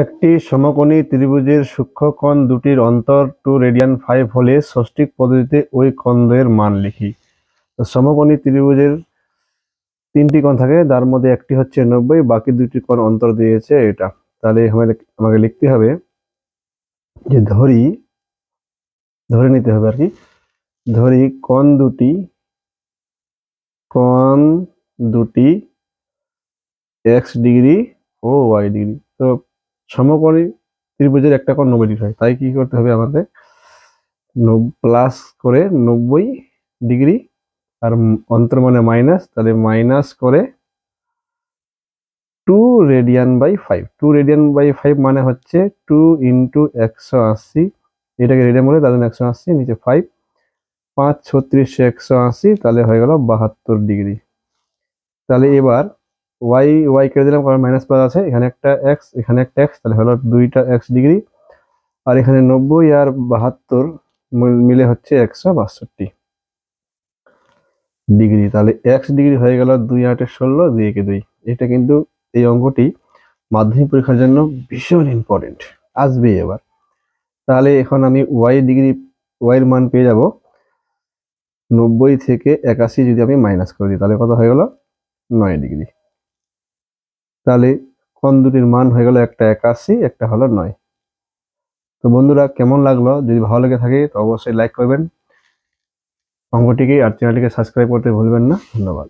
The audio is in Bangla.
একটি সমকোণী ত্রিভুজের সূক্ষ্মকোণ দুটির অন্তর 2 রেডিয়ান 5 হলে ষষ্ঠিক পদ্ধতিতে ওই কোণদ্বয়ের মান লিখি। তো সমকোণী ত্রিভুজের তিনটি কোণ থাকে, তার মধ্যে একটি হচ্ছে 90, বাকি দুটি কোণ অন্তর দিয়েছে এটা। তাহলে আমাকে লিখতে হবে যে ধরে নিতে হবে আর কি, ধরি কোণ দুটি x ডিগ্রি ও y ডিগ্রি। তো সমকোণী ত্রিভুজের একটা কোণ 90 ডিগ্রি হয়, তাই কি করতে হবে আমাদের প্লাস করে 90 ডিগ্রি আর অন্তর মানে মাইনাস, তাহলে মাইনাস করে 2 রেডিয়ান বাই 5। 2 রেডিয়ান বাই 5 মানে হচ্ছে 2 ইন্টু 180, এটাকে রেডিয়ান বলে তার জন্য 180, নিচে 5, 5 36 180, তাহলে হয়ে গেল 72 ডিগ্রি। তাহলে এবার y কেটে দিলাম কারণ মাইনাস প্লাস আছে, এখানে একটা x এখানে একটা x, তাহলে হলো দুইটা x ডিগ্রি, আর এখানে 90 আর 72 মিলে হচ্ছে 162 ডিগ্রি। তাহলে x ডিগ্রি হয়ে গেল 2 8 16, 2 1 2। এটা কিন্তু এই অঙ্কটি মাধ্যমিক পরীক্ষার জন্য ভীষণ ইম্পর্টেন্ট, আসবে এবার। তাহলে এখন আমি y এর মান পেয়ে যাব 90 থেকে 81 যদি আমি মাইনাস করে দিই, তাহলে কত হয়ে গেল 9 ডিগ্রি। তাহলে কোণ দুটির মান হয়ে গেল একটা 81, একটা হলো 9। তো বন্ধুরা কেমন লাগলো? যদি ভালো লেগে থাকে তো অবশ্যই লাইক করবেন অঙ্কটিকে, আর চ্যানেলটিকে সাবস্ক্রাইব করতে ভুলবেন না। ধন্যবাদ।